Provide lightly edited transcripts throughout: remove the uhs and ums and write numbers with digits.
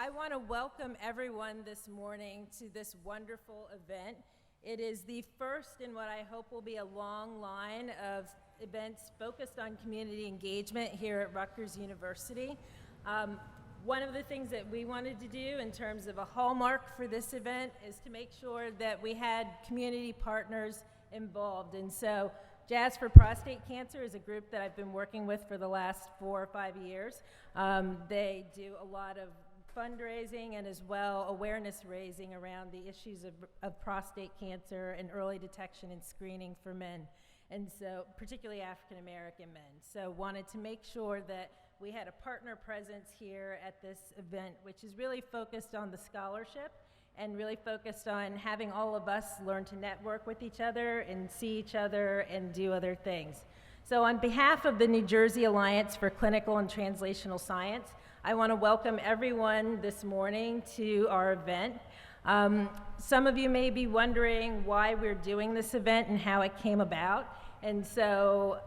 I want to welcome everyone this morning to this wonderful event. It is the first in what I hope will be a long line of events focused on community engagement here at Rutgers University. One of the things that we wanted to do in terms of a hallmark for this event is to make sure that we had community partners involved. And so Jazz for Prostate Cancer is a group that I've been working with for the last 4 or 5 years. They do a lot of fundraising and as well awareness raising around the issues of prostate cancer and early detection and screening for men, and so particularly African American men. So wanted to make sure that we had a partner presence here at this event, which is really focused on the scholarship and really focused on having all of us learn to network with each other and see each other and do other things. So on behalf of the New Jersey Alliance for Clinical and Translational Science, I want to welcome everyone this morning to our event. Some of you may be wondering why we're doing this event and how it came about. And so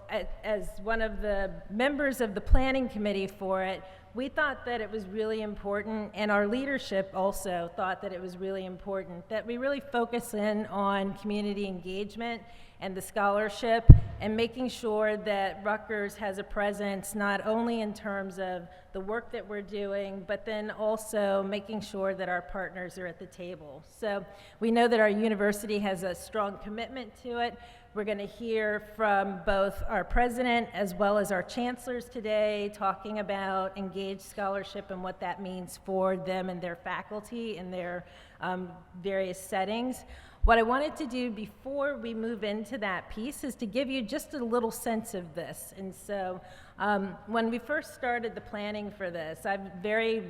as one of the members of the planning committee for it, we thought that it was really important, and our leadership also thought that it was really important, that we really focus in on community engagement and the scholarship and making sure that Rutgers has a presence not only in terms of the work that we're doing, but then also making sure that our partners are at the table. So we know that our university has a strong commitment to it. We're going to hear from both our president as well as our chancellors today talking about engaged scholarship and what that means for them and their faculty in their various settings. What I wanted to do before we move into that piece is to give you just a little sense of this. And so when we first started the planning for this, I'm very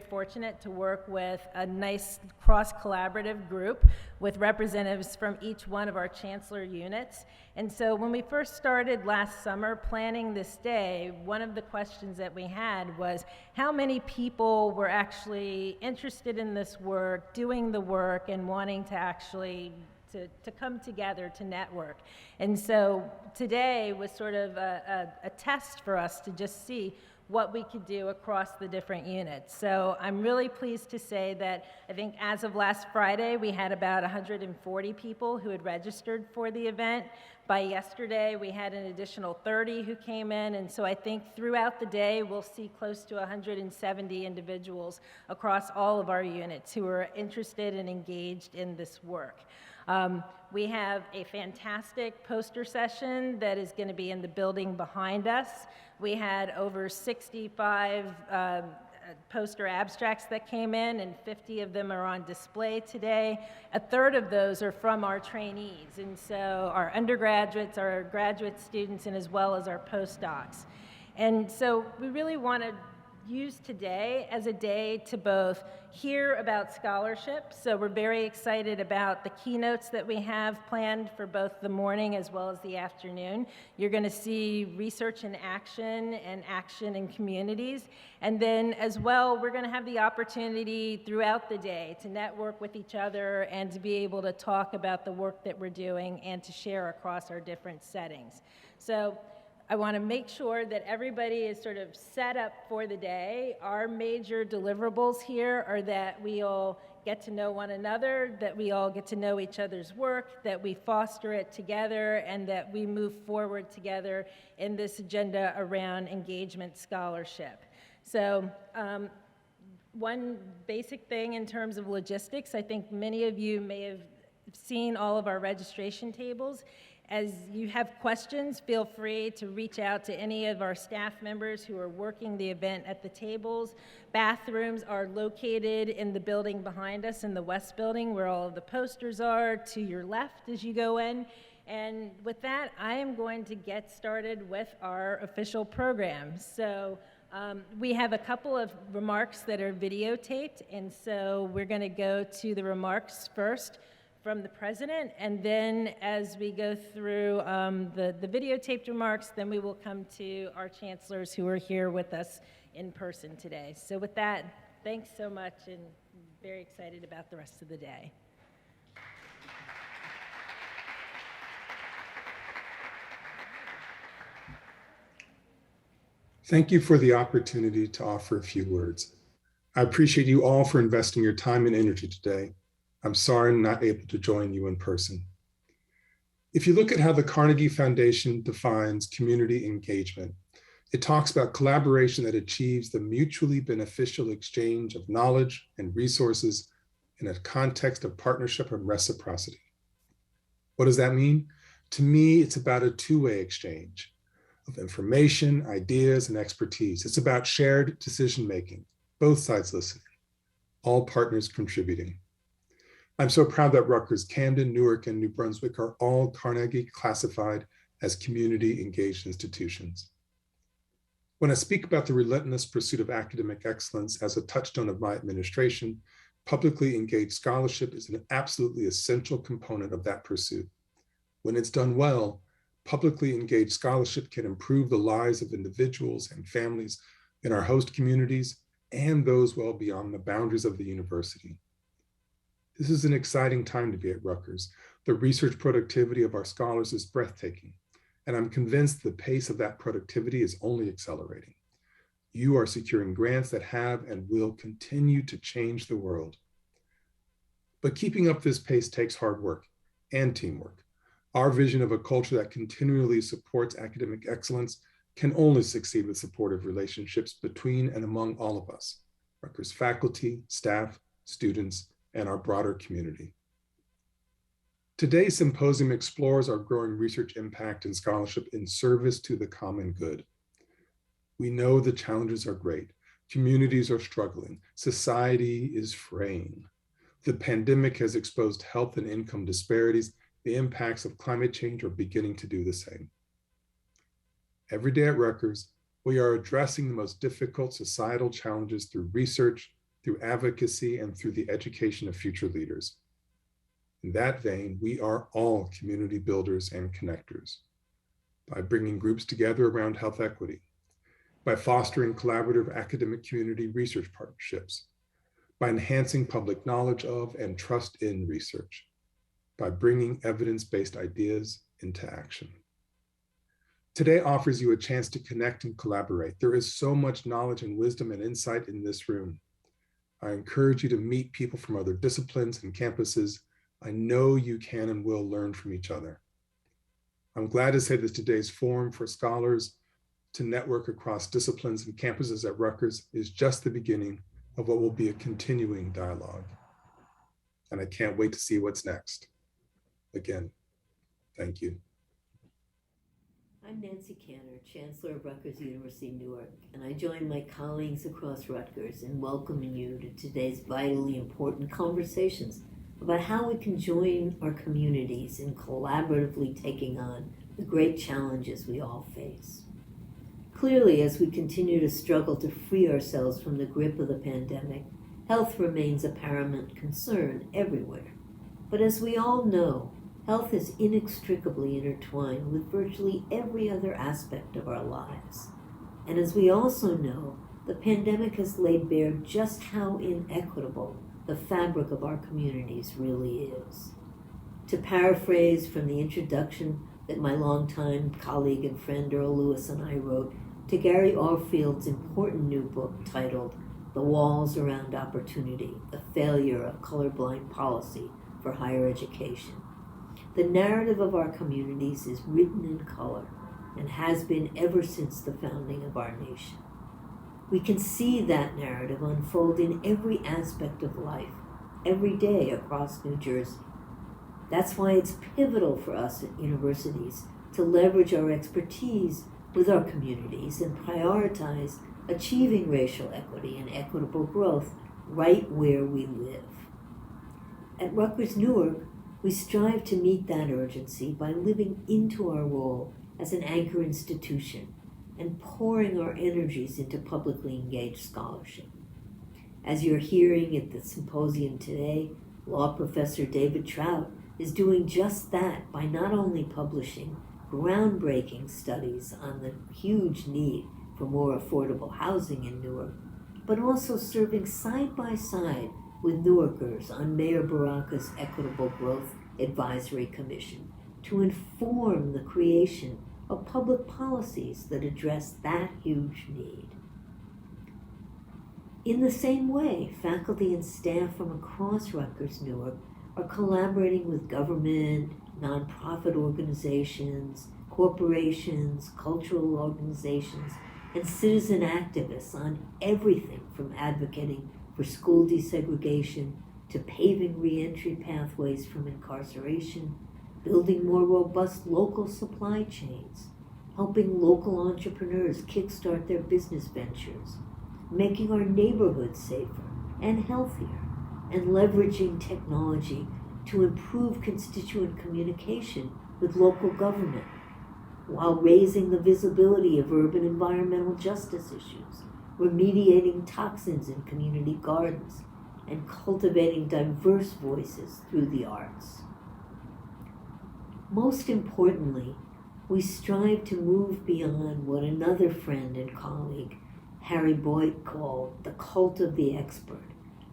fortunate to work with a nice cross-collaborative group with representatives from each one of our chancellor units. And so when we first started last summer planning this day, one of the questions that we had was how many people were actually interested in this work, doing the work, and wanting to actually to come together to network. And so today was sort of a test for us to just see what we could do across the different units. So I'm really pleased to say that I think as of last Friday, we had about 140 people who had registered for the event. By yesterday, we had an additional 30 who came in, and so I think throughout the day, we'll see close to 170 individuals across all of our units who are interested and engaged in this work. We have a fantastic poster session that is going to be in the building behind us. We had over 65 poster abstracts that came in, and 50 of them are on display today. A third of those are from our trainees, and so our undergraduates, our graduate students, and as well as our postdocs. And so we really want to use today as a day to both hear about scholarship. So we're very excited about the keynotes that we have planned for both the morning as well as the afternoon. You're going to see research in action and action in communities. And then as well, we're going to have the opportunity throughout the day to network with each other and to be able to talk about the work that we're doing and to share across our different settings. So I want to make sure that everybody is sort of set up for the day. Our major deliverables here are that we all get to know one another, that we all get to know each other's work, that we foster it together, and that we move forward together in this agenda around engagement scholarship. So one basic thing in terms of logistics, I think many of you may have seen all of our registration tables. As you have questions, feel free to reach out to any of our staff members who are working the event at the tables. Bathrooms are located in the building behind us in the West Building where all of the posters are to your left as you go in. And with that, I am going to get started with our official program. So we have a couple of remarks that are videotaped, and so we're going to go to the remarks first from the president, and then as we go through the videotaped remarks, then we will come to our chancellors who are here with us in person today. So with that, thanks so much, and very excited about the rest of the day. Thank you for the opportunity to offer a few words. I appreciate you all for investing your time and energy today. I'm sorry I'm not able to join you in person. If you look at how the Carnegie Foundation defines community engagement, it talks about collaboration that achieves the mutually beneficial exchange of knowledge and resources in a context of partnership and reciprocity. What does that mean? To me, it's about a two-way exchange of information, ideas, and expertise. It's about shared decision-making, both sides listening, all partners contributing. I'm so proud that Rutgers, Camden, Newark, and New Brunswick are all Carnegie classified as community engaged institutions. When I speak about the relentless pursuit of academic excellence as a touchstone of my administration, publicly engaged scholarship is an absolutely essential component of that pursuit. When it's done well, publicly engaged scholarship can improve the lives of individuals and families in our host communities and those well beyond the boundaries of the university. This is an exciting time to be at Rutgers. The research productivity of our scholars is breathtaking, and I'm convinced the pace of that productivity is only accelerating. You are securing grants that have and will continue to change the world. But keeping up this pace takes hard work and teamwork. Our vision of a culture that continually supports academic excellence can only succeed with supportive relationships between and among all of us, Rutgers faculty, staff, students, and our broader community. Today's symposium explores our growing research impact and scholarship in service to the common good. We know the challenges are great. Communities are struggling. Society is fraying. The pandemic has exposed health and income disparities. The impacts of climate change are beginning to do the same. Every day at Rutgers, we are addressing the most difficult societal challenges through research, through advocacy, and through the education of future leaders. In that vein, we are all community builders and connectors. By bringing groups together around health equity, by fostering collaborative academic community research partnerships, by enhancing public knowledge of and trust in research, by bringing evidence-based ideas into action. Today offers you a chance to connect and collaborate. There is so much knowledge and wisdom and insight in this room. I encourage you to meet people from other disciplines and campuses. I know you can and will learn from each other. I'm glad to say that today's forum for scholars to network across disciplines and campuses at Rutgers is just the beginning of what will be a continuing dialogue. And I can't wait to see what's next. Again, thank you. I'm Nancy Cantor, Chancellor of Rutgers University Newark, and I join my colleagues across Rutgers in welcoming you to today's vitally important conversations about how we can join our communities in collaboratively taking on the great challenges we all face. Clearly, as we continue to struggle to free ourselves from the grip of the pandemic, health remains a paramount concern everywhere. But as we all know, health is inextricably intertwined with virtually every other aspect of our lives. And as we also know, the pandemic has laid bare just how inequitable the fabric of our communities really is. To paraphrase from the introduction that my longtime colleague and friend Earl Lewis and I wrote to Gary Orfield's important new book titled The Walls Around Opportunity, The Failure of Colorblind Policy for Higher Education, the narrative of our communities is written in color and has been ever since the founding of our nation. We can see that narrative unfold in every aspect of life, every day across New Jersey. That's why it's pivotal for us at universities to leverage our expertise with our communities and prioritize achieving racial equity and equitable growth right where we live. At Rutgers Newark, we strive to meet that urgency by living into our role as an anchor institution and pouring our energies into publicly engaged scholarship. As you're hearing at the symposium today, law professor David Trout is doing just that by not only publishing groundbreaking studies on the huge need for more affordable housing in Newark, but also serving side by side with Newarkers on Mayor Baraka's Equitable Growth Advisory Commission to inform the creation of public policies that address that huge need. In the same way, faculty and staff from across Rutgers Newark are collaborating with government, nonprofit organizations, corporations, cultural organizations, and citizen activists on everything from advocating for school desegregation to paving reentry pathways from incarceration, building more robust local supply chains, helping local entrepreneurs kickstart their business ventures, making our neighborhoods safer and healthier, and leveraging technology to improve constituent communication with local government, while raising the visibility of urban environmental justice issues, remediating toxins in community gardens, and cultivating diverse voices through the arts. Most importantly, we strive to move beyond what another friend and colleague, Harry Boyd, called the cult of the expert,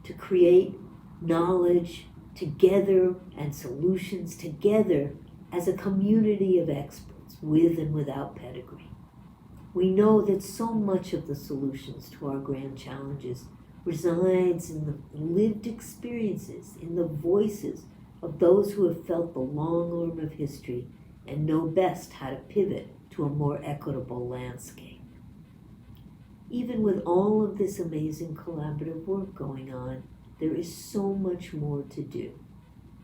to create knowledge together and solutions together as a community of experts with and without pedigree. We know that so much of the solutions to our grand challenges resides in the lived experiences, in the voices of those who have felt the long arm of history and know best how to pivot to a more equitable landscape. Even with all of this amazing collaborative work going on, there is so much more to do.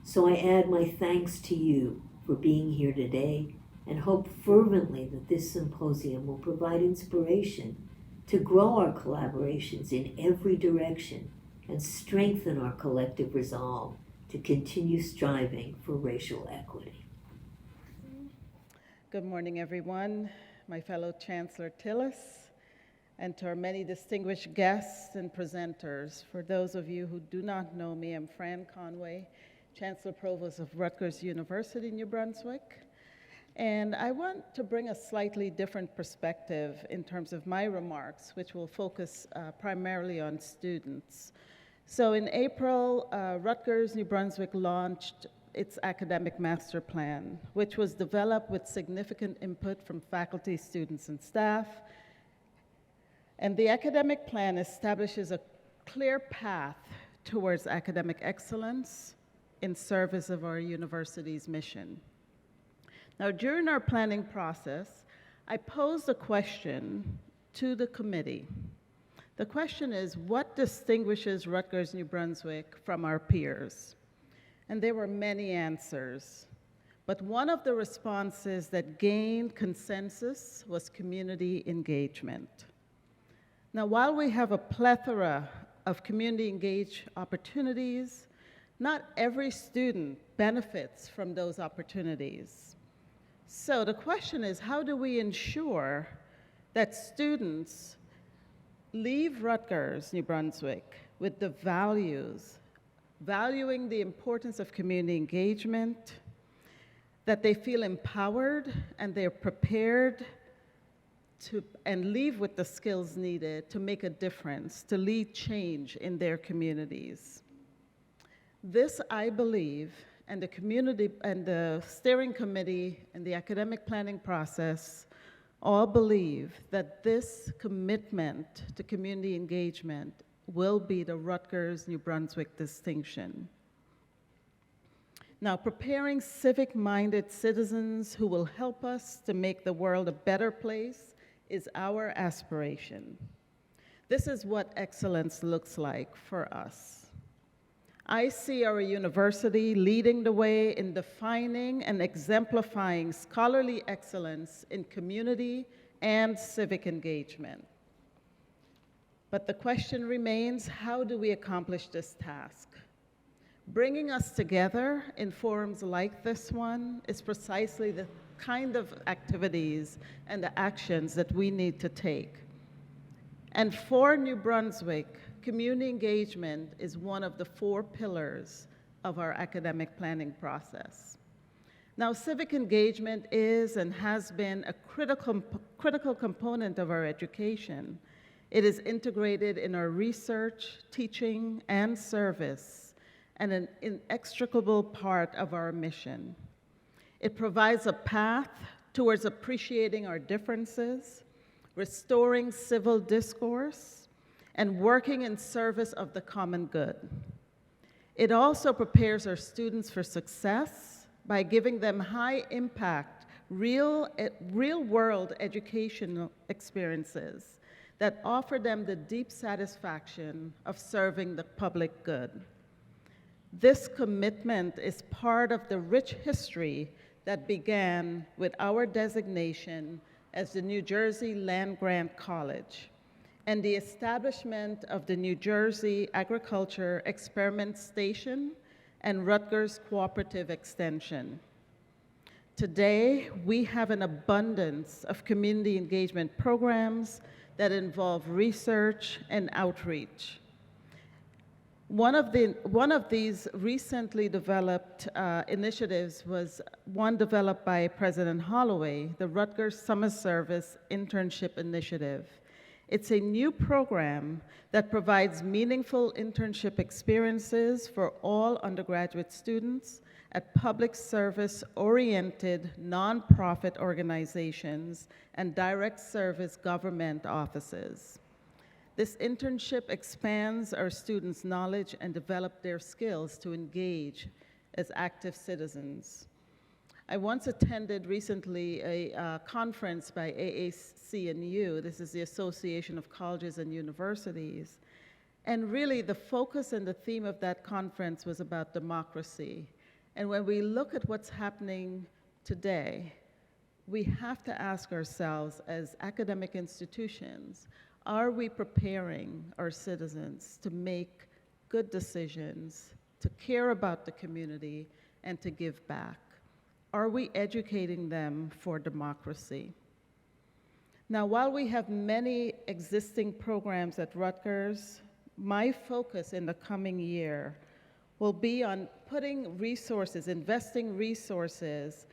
So I add my thanks to you for being here today and hope fervently that this symposium will provide inspiration to grow our collaborations in every direction and strengthen our collective resolve to continue striving for racial equity. Good morning, everyone, my fellow Chancellor Tillis, and to our many distinguished guests and presenters. For those of you who do not know me, I'm Fran Conway, Chancellor-Provost of Rutgers University, New Brunswick. And I want to bring a slightly different perspective in terms of my remarks, which will focus primarily on students. So in April, Rutgers, New Brunswick launched its academic master plan, which was developed with significant input from faculty, students, and staff. And the academic plan establishes a clear path towards academic excellence in service of our university's mission. Now, during our planning process, I posed a question to the committee. The question is, what distinguishes Rutgers, New Brunswick from our peers? And there were many answers, but one of the responses that gained consensus was community engagement. Now, while we have a plethora of community engaged opportunities, not every student benefits from those opportunities. So the question is, how do we ensure that students leave Rutgers, New Brunswick, with the values, valuing the importance of community engagement, that they feel empowered and they're prepared to, and leave with the skills needed to make a difference, to lead change in their communities. This, I believe, and the community and the steering committee and the academic planning process all believe that this commitment to community engagement will be the Rutgers New Brunswick distinction. Now, preparing civic-minded citizens who will help us to make the world a better place is our aspiration. This is what excellence looks like for us. I see our university leading the way in defining and exemplifying scholarly excellence in community and civic engagement. But the question remains, how do we accomplish this task? Bringing us together in forums like this one is precisely the kind of activities and the actions that we need to take. And for New Brunswick, community engagement is one of the 4 pillars of our academic planning process. Now, civic engagement is and has been a critical component of our education. It is integrated in our research, teaching, and service, and an inextricable part of our mission. It provides a path towards appreciating our differences, restoring civil discourse, and working in service of the common good. It also prepares our students for success by giving them high-impact, real-world educational experiences that offer them the deep satisfaction of serving the public good. This commitment is part of the rich history that began with our designation as the New Jersey Land-Grant College and the establishment of the New Jersey Agriculture Experiment Station and Rutgers Cooperative Extension. Today, we have an abundance of community engagement programs that involve research and outreach. One of these recently developed initiatives was one developed by President Holloway, the Rutgers Summer Service Internship Initiative. It's a new program that provides meaningful internship experiences for all undergraduate students at public service-oriented nonprofit organizations and direct service government offices. This internship expands our students' knowledge and develop their skills to engage as active citizens. I once attended recently a conference by AAC&U, this is the Association of Colleges and Universities, and really the focus and the theme of that conference was about democracy. And when we look at what's happening today, we have to ask ourselves as academic institutions, are we preparing our citizens to make good decisions, to care about the community, and to give back? Are we educating them for democracy? Now, while we have many existing programs at Rutgers, my focus in the coming year will be on putting resources, investing resources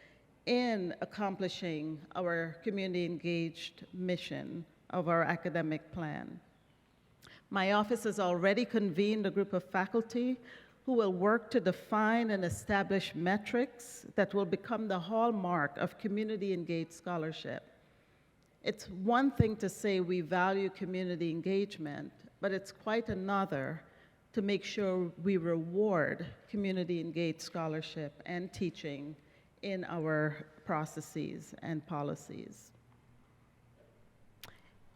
in accomplishing our community-engaged mission of our academic plan. My office has already convened a group of faculty who will work to define and establish metrics that will become the hallmark of community-engaged scholarship. It's one thing to say we value community engagement, but it's quite another to make sure we reward community-engaged scholarship and teaching in our processes and policies.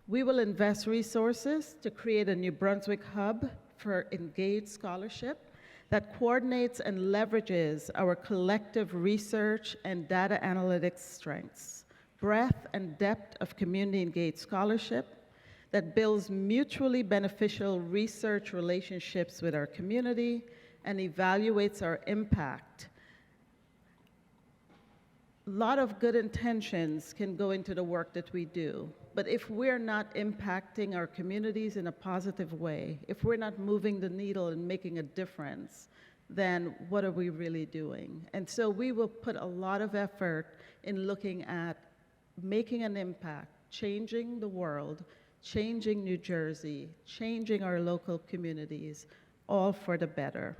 We will invest resources to create a New Brunswick hub for engaged scholarship that coordinates and leverages our collective research and data analytics strengths, breadth and depth of community-engaged scholarship that builds mutually beneficial research relationships with our community and evaluates our impact. A lot of good intentions can go into the work that we do, but if we're not impacting our communities in a positive way, if we're not moving the needle and making a difference, then what are we really doing? And so we will put a lot of effort in looking at making an impact, changing the world, changing New Jersey, changing our local communities, all for the better.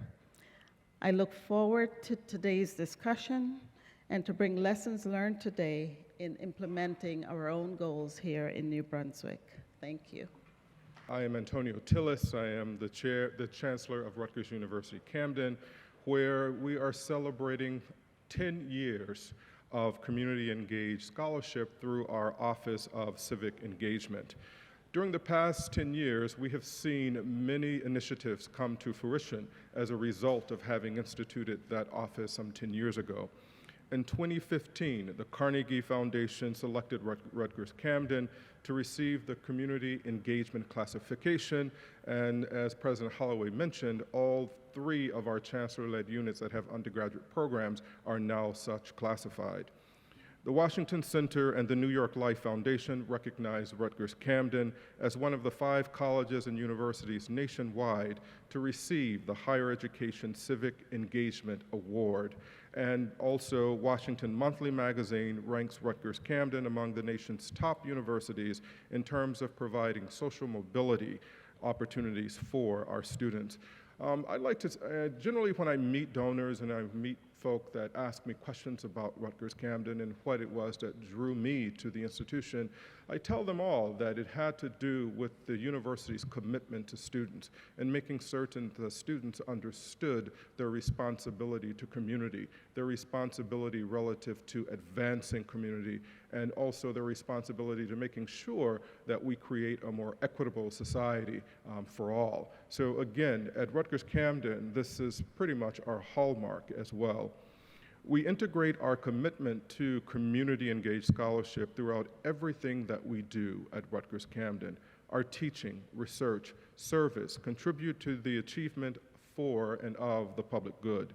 I look forward to today's discussion and to bring lessons learned today in implementing our own goals here in New Brunswick. Thank you. I am Antonio Tillis. I am the Chancellor of Rutgers University Camden, where we are celebrating 10 years of community-engaged scholarship through our Office of Civic Engagement. During the past 10 years, we have seen many initiatives come to fruition as a result of having instituted that office some 10 years ago. In 2015, the Carnegie Foundation selected Rutgers Camden to receive the Community Engagement Classification, and as President Holloway mentioned, all 3 of our chancellor-led units that have undergraduate programs are now such classified. The Washington Center and the New York Life Foundation recognized Rutgers Camden as one of the 5 colleges and universities nationwide to receive the Higher Education Civic Engagement Award. And also, Washington Monthly Magazine ranks Rutgers Camden among the nation's top universities in terms of providing social mobility opportunities for our students. I'd like to, generally when I meet donors and I meet folk that ask me questions about Rutgers Camden and what it was that drew me to the institution, I tell them all that it had to do with the university's commitment to students and making certain the students understood their responsibility to community, their responsibility relative to advancing community, and also their responsibility to making sure that we create a more equitable society for all. So again, at Rutgers Camden, this is pretty much our hallmark as well. We integrate our commitment to community-engaged scholarship throughout everything that we do at Rutgers Camden. Our teaching, research, service contribute to the achievement for and of the public good.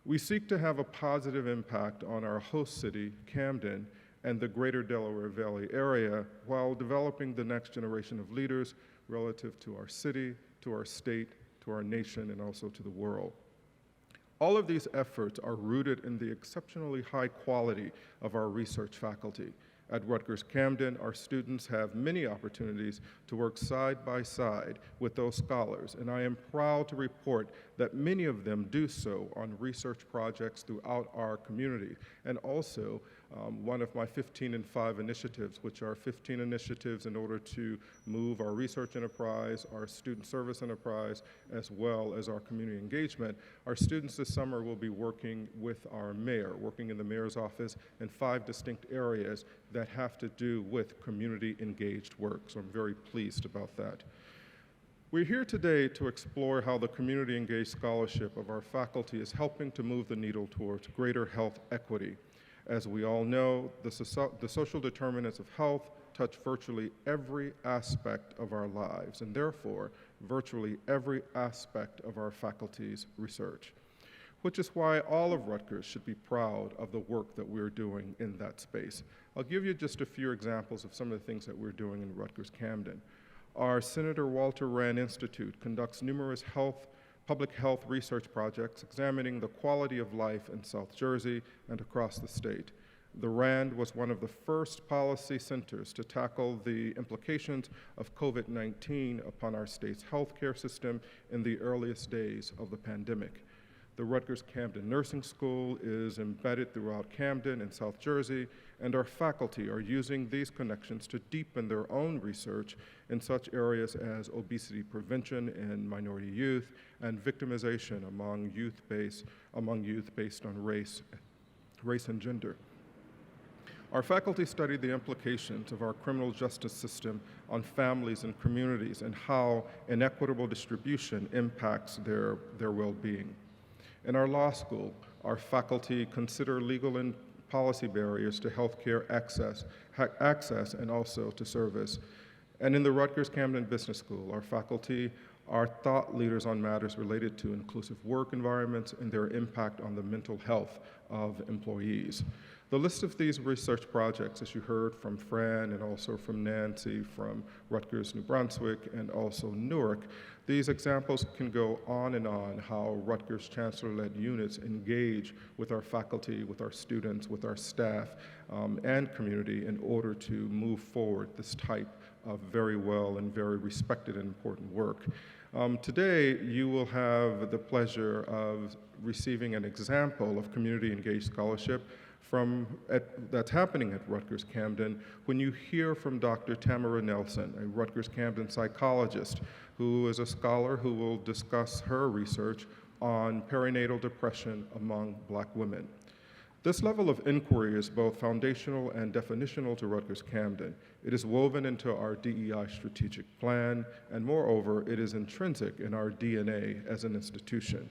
We seek to have a positive impact on our host city, Camden, and the greater Delaware Valley area while developing the next generation of leaders relative to our city, to our state, to our nation, and also to the world. All of these efforts are rooted in the exceptionally high quality of our research faculty. At Rutgers Camden, our students have many opportunities to work side by side with those scholars, and I am proud to report that many of them do so on research projects throughout our community, and also one of my 15 in 5 initiatives, which are 15 initiatives in order to move our research enterprise, our student service enterprise, as well as our community engagement. Our students this summer will be working with our mayor, working in the mayor's office in 5 distinct areas that have to do with community engaged work. So I'm very pleased about that. We're here today to explore how the community engaged scholarship of our faculty is helping to move the needle towards greater health equity. As we all know, the social determinants of health touch virtually every aspect of our lives, and therefore, virtually every aspect of our faculty's research, which is why all of Rutgers should be proud of the work that we're doing in that space. I'll give you just a few examples of some of the things that we're doing in Rutgers Camden. Our Senator Walter Rand Institute conducts numerous public health research projects examining the quality of life in South Jersey and across the state. The RAND was one of the first policy centers to tackle the implications of COVID-19 upon our state's healthcare system in the earliest days of the pandemic. The Rutgers Camden Nursing School is embedded throughout Camden and South Jersey, and our faculty are using these connections to deepen their own research in such areas as obesity prevention in minority youth and victimization among youth based on race and gender. Our faculty studied the implications of our criminal justice system on families and communities and how inequitable distribution impacts their well-being. In our law school, our faculty consider legal and policy barriers to healthcare access and also to service. And in the Rutgers Camden Business School, our faculty are thought leaders on matters related to inclusive work environments and their impact on the mental health of employees. The list of these research projects, as you heard from Fran and also from Nancy from Rutgers, New Brunswick, and also Newark, these examples can go on and on how Rutgers Chancellor-led units engage with our faculty, with our students, with our staff, and community in order to move forward this type of very well and very respected and important work. Today, you will have the pleasure of receiving an example of community engaged scholarship that's happening at Rutgers Camden when you hear from Dr. Tamara Nelson, a Rutgers Camden psychologist who is a scholar who will discuss her research on perinatal depression among Black women. This level of inquiry is both foundational and definitional to Rutgers Camden. It is woven into our DEI strategic plan, and moreover, it is intrinsic in our DNA as an institution.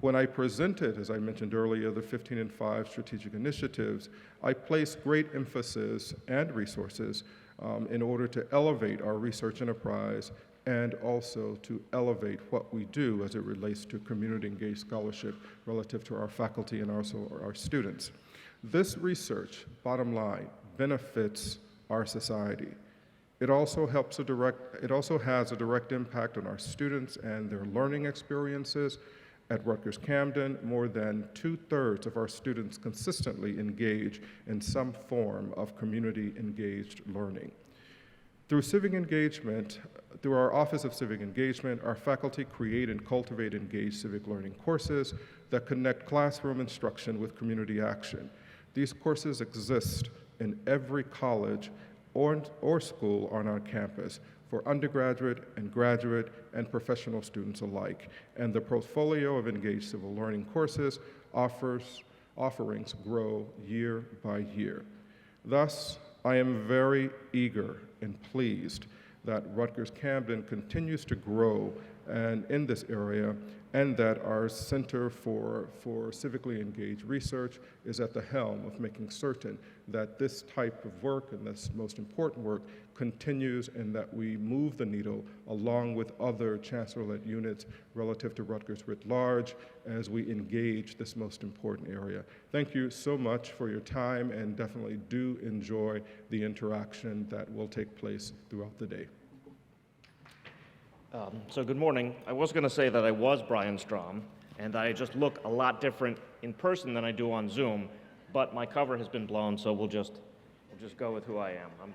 When I presented, as I mentioned earlier, the 15 in 5 strategic initiatives, I placed great emphasis and resources in order to elevate our research enterprise and also to elevate what we do as it relates to community engaged scholarship relative to our faculty and also our students. This research, bottom line, benefits our society. It also has a direct impact on our students and their learning experiences. At Rutgers Camden, more than 2/3 of our students consistently engage in some form of community engaged learning. Through civic engagement, through our Office of Civic Engagement, our faculty create and cultivate engaged civic learning courses that connect classroom instruction with community action. These courses exist in every college or school on our campus for undergraduate and graduate and professional students alike. And the portfolio of engaged civil learning courses offerings grow year by year. Thus, I am very eager and pleased that Rutgers Camden continues to grow and in this area, and that our Center for Civically Engaged Research is at the helm of making certain that this type of work and this most important work continues and that we move the needle along with other chancellor-led units relative to Rutgers writ large as we engage this most important area. Thank you so much for your time, and definitely do enjoy the interaction that will take place throughout the day. So good morning. I was going to say that I was Brian Strom, and I just look a lot different in person than I do on Zoom, but my cover has been blown, so we'll just go with who I am. I'm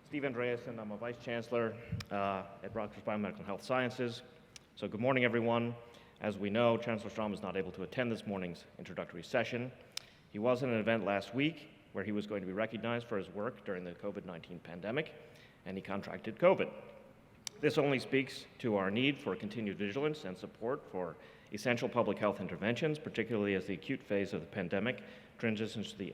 Steve Andreassen. I'm a Vice Chancellor at Rutgers Biomedical and Health Sciences. So good morning, everyone. As we know, Chancellor Strom is not able to attend this morning's introductory session. He was at an event last week where he was going to be recognized for his work during the COVID-19 pandemic, and he contracted COVID. This only speaks to our need for continued vigilance and support for essential public health interventions, particularly as the acute phase of the pandemic transitions to the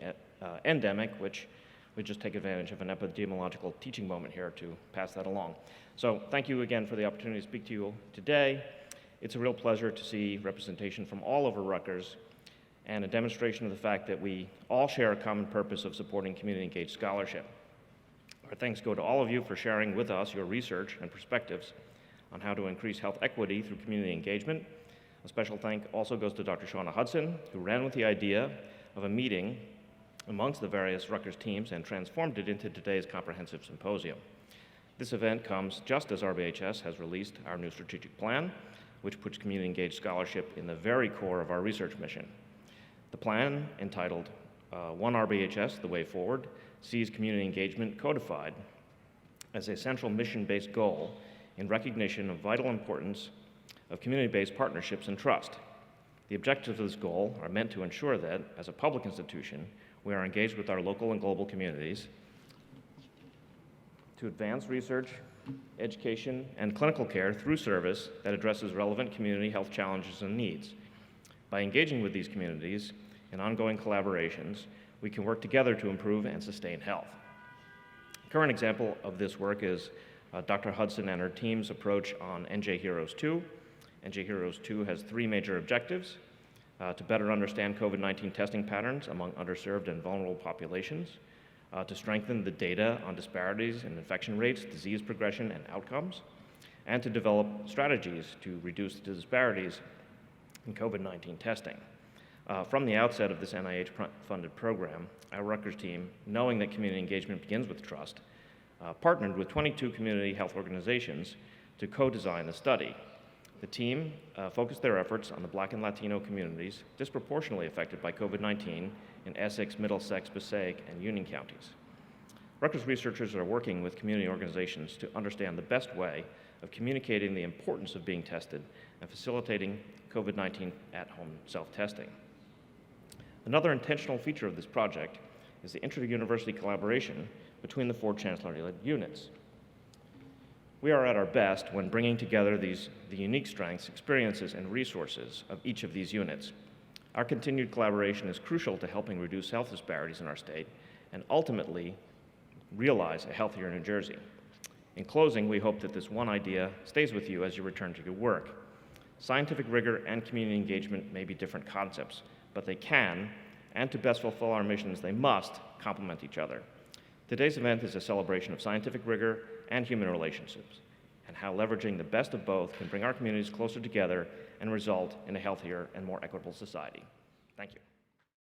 endemic, which we just take advantage of an epidemiological teaching moment here to pass that along. So thank you again for the opportunity to speak to you today. It's a real pleasure to see representation from all over Rutgers and a demonstration of the fact that we all share a common purpose of supporting community-engaged scholarship. Our thanks go to all of you for sharing with us your research and perspectives on how to increase health equity through community engagement. A special thank also goes to Dr. Shawna Hudson, who ran with the idea of a meeting amongst the various Rutgers teams and transformed it into today's comprehensive symposium. This event comes just as RBHS has released our new strategic plan, which puts community-engaged scholarship in the very core of our research mission. The plan, entitled One RBHS, The Way Forward, sees community engagement codified as a central mission-based goal in recognition of vital importance of community-based partnerships and trust. The objectives of this goal are meant to ensure that, as a public institution, we are engaged with our local and global communities to advance research, education, and clinical care through service that addresses relevant community health challenges and needs. By engaging with these communities in ongoing collaborations, we can work together to improve and sustain health. A current example of this work is Dr. Hudson and her team's approach on NJ Heroes 2. NJ Heroes 2 has three major objectives: to better understand COVID-19 testing patterns among underserved and vulnerable populations, to strengthen the data on disparities in infection rates, disease progression, and outcomes, and to develop strategies to reduce the disparities in COVID-19 testing. From the outset of this NIH-funded program, our Rutgers team, knowing that community engagement begins with trust, partnered with 22 community health organizations to co-design the study. The team focused their efforts on the Black and Latino communities disproportionately affected by COVID-19 in Essex, Middlesex, Passaic, and Union counties. Rutgers researchers are working with community organizations to understand the best way of communicating the importance of being tested and facilitating COVID-19 at-home self-testing. Another intentional feature of this project is the inter-university collaboration between the four chancellor-led units. We are at our best when bringing together the unique strengths, experiences, and resources of each of these units. Our continued collaboration is crucial to helping reduce health disparities in our state and ultimately realize a healthier New Jersey. In closing, we hope that this one idea stays with you as you return to your work. Scientific rigor and community engagement may be different concepts, but they can, and to best fulfill our missions, they must complement each other. Today's event is a celebration of scientific rigor and human relationships, and how leveraging the best of both can bring our communities closer together and result in a healthier and more equitable society. Thank you.